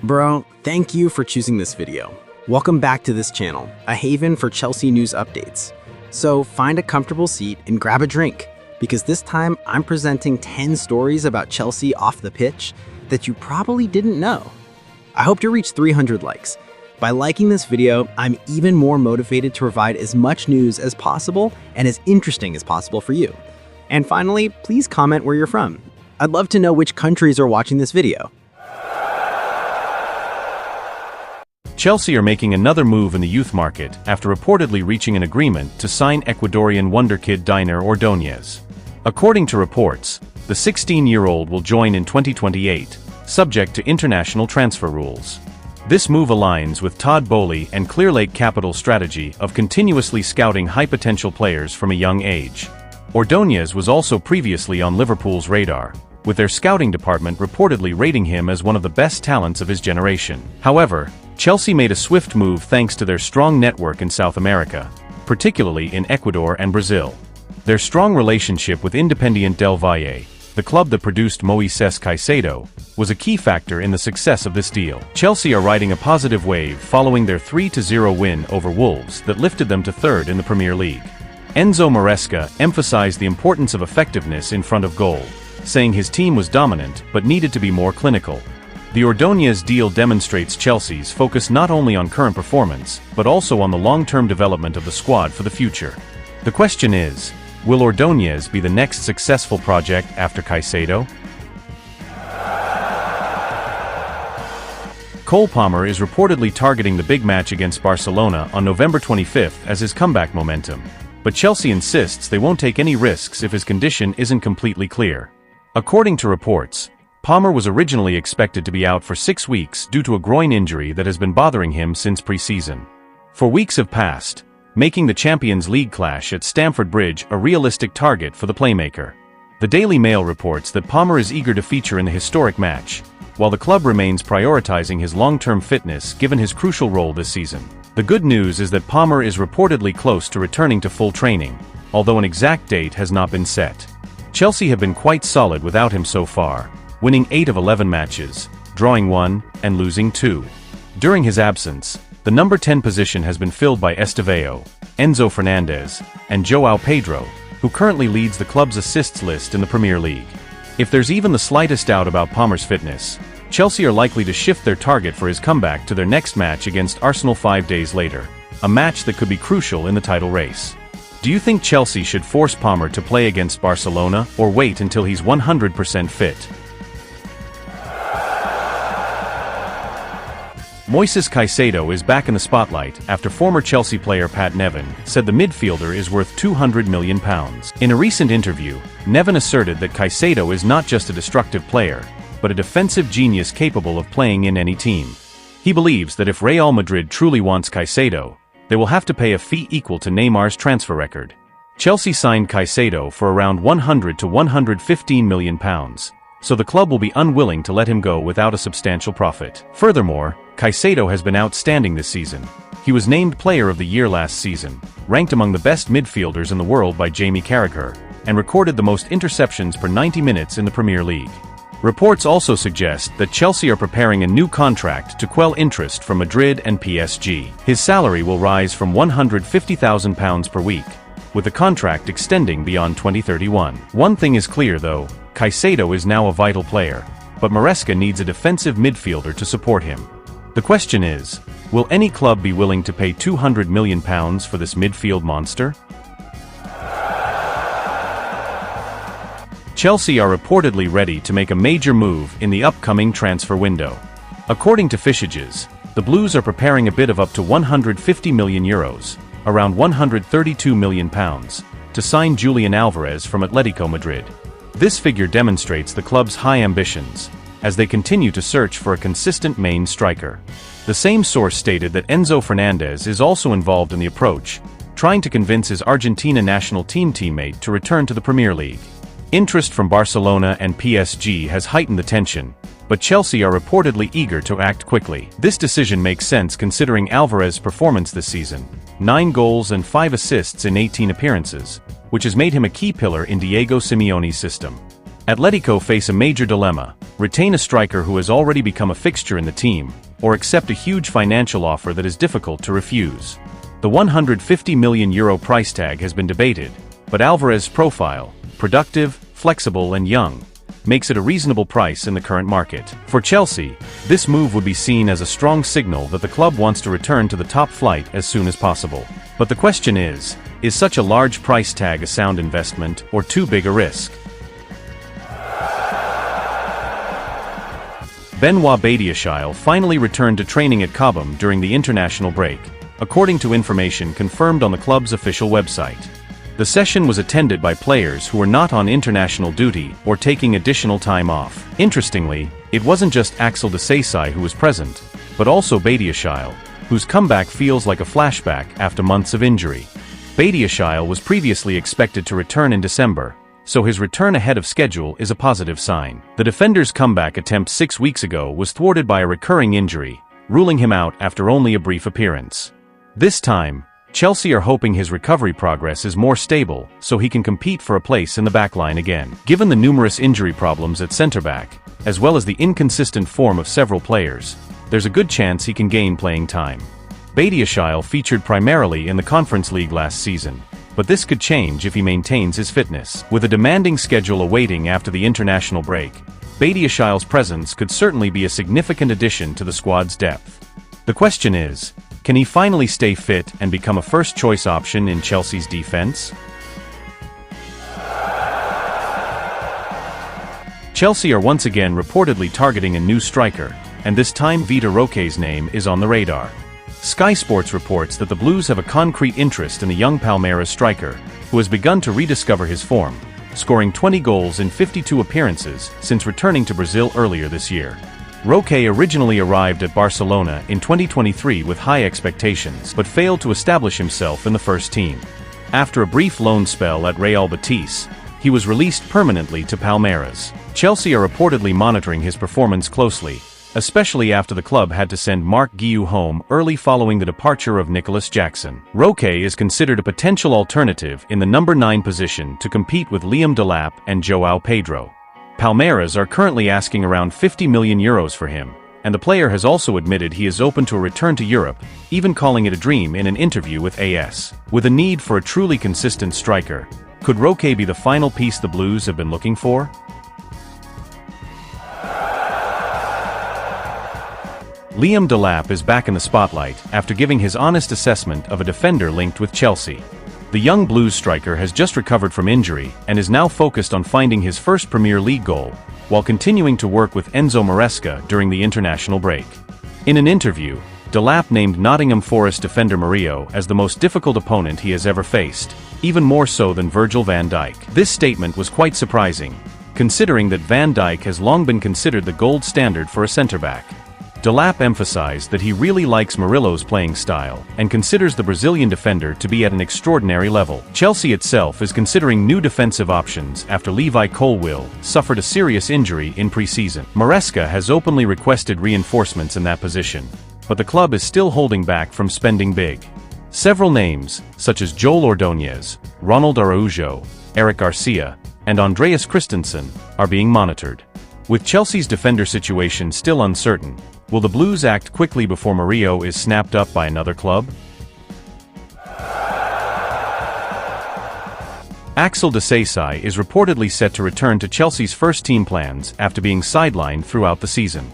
Bro, thank you for choosing this video. Welcome back to this channel, a haven for Chelsea news updates. So find a comfortable seat and grab a drink, because this time I'm presenting 10 stories about Chelsea off the pitch that you probably didn't know. I hope to reach 300 likes. By liking this video, I'm even more motivated to provide as much news as possible and as interesting as possible for you. And finally, please comment where you're from. I'd love to know which countries are watching this video. Chelsea are making another move in the youth market after reportedly reaching an agreement to sign Ecuadorian wonderkid Dainer Ordóñez. According to reports, the 16-year-old will join in 2028, subject to international transfer rules. This move aligns with Todd Boehly and Clearlake Capital's strategy of continuously scouting high-potential players from a young age. Ordóñez was also previously on Liverpool's radar, with their scouting department reportedly rating him as one of the best talents of his generation. However, Chelsea made a swift move thanks to their strong network in South America, particularly in Ecuador and Brazil. Their strong relationship with Independiente del Valle, the club that produced Moises Caicedo, was a key factor in the success of this deal. Chelsea are riding a positive wave following their 3-0 win over Wolves that lifted them to third in the Premier League. Enzo Maresca emphasized the importance of effectiveness in front of goal, saying his team was dominant but needed to be more clinical. The Ordóñez deal demonstrates Chelsea's focus not only on current performance, but also on the long-term development of the squad for the future. The question is, will Ordóñez be the next successful project after Caicedo? Cole Palmer is reportedly targeting the big match against Barcelona on November 25th as his comeback momentum, but Chelsea insists they won't take any risks if his condition isn't completely clear. According to reports, Palmer was originally expected to be out for 6 weeks due to a groin injury that has been bothering him since pre-season. For weeks have passed, making the Champions League clash at Stamford Bridge a realistic target for the playmaker. The Daily Mail reports that Palmer is eager to feature in the historic match, while the club remains prioritizing his long-term fitness given his crucial role this season. The good news is that Palmer is reportedly close to returning to full training, although an exact date has not been set. Chelsea have been quite solid without him so far, winning 8 of 11 matches, drawing 1, and losing 2. During his absence, the number 10 position has been filled by Estevao, Enzo Fernandez, and João Pedro, who currently leads the club's assists list in the Premier League. If there's even the slightest doubt about Palmer's fitness, Chelsea are likely to shift their target for his comeback to their next match against Arsenal 5 days later, a match that could be crucial in the title race. Do you think Chelsea should force Palmer to play against Barcelona or wait until he's 100% fit? Moises Caicedo is back in the spotlight after former Chelsea player Pat Nevin said the midfielder is worth £200 million. In a recent interview, Nevin asserted that Caicedo is not just a destructive player, but a defensive genius capable of playing in any team. He believes that if Real Madrid truly wants Caicedo, they will have to pay a fee equal to Neymar's transfer record. Chelsea signed Caicedo for around £100 to £115 million, so the club will be unwilling to let him go without a substantial profit. Furthermore, Caicedo has been outstanding this season. He was named Player of the Year last season, ranked among the best midfielders in the world by Jamie Carragher, and recorded the most interceptions per 90 minutes in the Premier League. Reports also suggest that Chelsea are preparing a new contract to quell interest from Madrid and PSG. His salary will rise from £150,000 per week, with the contract extending beyond 2031. One thing is clear though, Caicedo is now a vital player, but Maresca needs a defensive midfielder to support him. The question is, will any club be willing to pay £200 million for this midfield monster? Chelsea are reportedly ready to make a major move in the upcoming transfer window. According to Fishages, the Blues are preparing a bid of up to €150 million, around £132 million, to sign Julian Alvarez from Atletico Madrid. This figure demonstrates the club's high ambitions, as they continue to search for a consistent main striker. The same source stated that Enzo Fernandez is also involved in the approach, trying to convince his Argentina national team teammate to return to the Premier League. Interest from Barcelona and PSG has heightened the tension, but Chelsea are reportedly eager to act quickly. This decision makes sense considering Alvarez's performance this season, 9 goals and 5 assists in 18 appearances, which has made him a key pillar in Diego Simeone's system. Atletico face a major dilemma: retain a striker who has already become a fixture in the team, or accept a huge financial offer that is difficult to refuse. The €150 million price tag has been debated, but Alvarez's profile, productive, flexible and young, makes it a reasonable price in the current market. For Chelsea, this move would be seen as a strong signal that the club wants to return to the top flight as soon as possible. But the question is such a large price tag a sound investment or too big a risk? Benoit Badiashile finally returned to training at Cobham during the international break, according to information confirmed on the club's official website. The session was attended by players who were not on international duty or taking additional time off. Interestingly, it wasn't just Axel Disasi who was present, but also Badiashile, whose comeback feels like a flashback after months of injury. Badiashile was previously expected to return in December, so his return ahead of schedule is a positive sign. The defender's comeback attempt 6 weeks ago was thwarted by a recurring injury, ruling him out after only a brief appearance. This time, Chelsea are hoping his recovery progress is more stable so he can compete for a place in the backline again. Given the numerous injury problems at centre-back, as well as the inconsistent form of several players, there's a good chance he can gain playing time. Badiashile featured primarily in the Conference League last season, but this could change if he maintains his fitness. With a demanding schedule awaiting after the international break, Badiashile's presence could certainly be a significant addition to the squad's depth. The question is, can he finally stay fit and become a first-choice option in Chelsea's defense? Chelsea are once again reportedly targeting a new striker, and this time Vitor Roque's name is on the radar. Sky Sports reports that the Blues have a concrete interest in the young Palmeiras striker, who has begun to rediscover his form, scoring 20 goals in 52 appearances since returning to Brazil earlier this year. Roque originally arrived at Barcelona in 2023 with high expectations, but failed to establish himself in the first team. After a brief loan spell at Real Betis, he was released permanently to Palmeiras. Chelsea are reportedly monitoring his performance closely, especially after the club had to send Marc Guiu home early following the departure of Nicholas Jackson. Roque is considered a potential alternative in the number 9 position to compete with Liam Delap and João Pedro. Palmeiras are currently asking around €50 million for him, and the player has also admitted he is open to a return to Europe, even calling it a dream in an interview with AS. With a need for a truly consistent striker, could Roque be the final piece the Blues have been looking for? Liam Delap is back in the spotlight after giving his honest assessment of a defender linked with Chelsea. The young Blues striker has just recovered from injury and is now focused on finding his first Premier League goal, while continuing to work with Enzo Maresca during the international break. In an interview, Delap named Nottingham Forest defender Murillo as the most difficult opponent he has ever faced, even more so than Virgil van Dijk. This statement was quite surprising, considering that Van Dijk has long been considered the gold standard for a centre-back. Delap emphasized that he really likes Murillo's playing style and considers the Brazilian defender to be at an extraordinary level. Chelsea itself is considering new defensive options after Levi Colwill suffered a serious injury in pre-season. Maresca has openly requested reinforcements in that position, but the club is still holding back from spending big. Several names, such as Joel Ordóñez, Ronald Araujo, Eric Garcia, and Andreas Christensen, are being monitored. With Chelsea's defender situation still uncertain, will the Blues act quickly before Murillo is snapped up by another club? Axel Disasi is reportedly set to return to Chelsea's first-team plans after being sidelined throughout the season.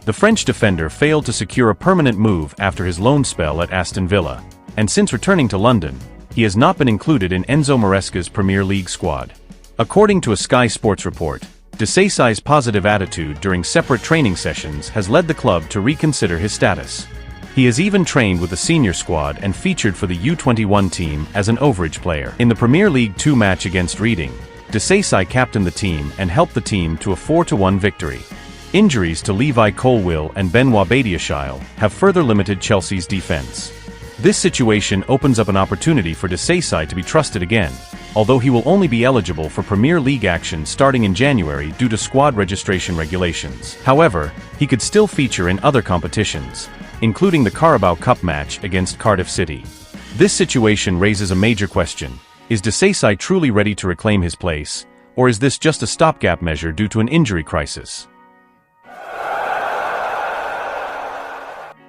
The French defender failed to secure a permanent move after his loan spell at Aston Villa, and since returning to London, he has not been included in Enzo Maresca's Premier League squad. According to a Sky Sports report, Disasi's positive attitude during separate training sessions has led the club to reconsider his status. He has even trained with the senior squad and featured for the U21 team as an overage player. In the Premier League 2 match against Reading, Disasi captained the team and helped the team to a 4-1 victory. Injuries to Levi Colwill and Benoit Badiashile have further limited Chelsea's defense. This situation opens up an opportunity for Disasi to be trusted again, although he will only be eligible for Premier League action starting in January due to squad registration regulations. However, he could still feature in other competitions, including the Carabao Cup match against Cardiff City. This situation raises a major question: is Disasi truly ready to reclaim his place, or is this just a stopgap measure due to an injury crisis?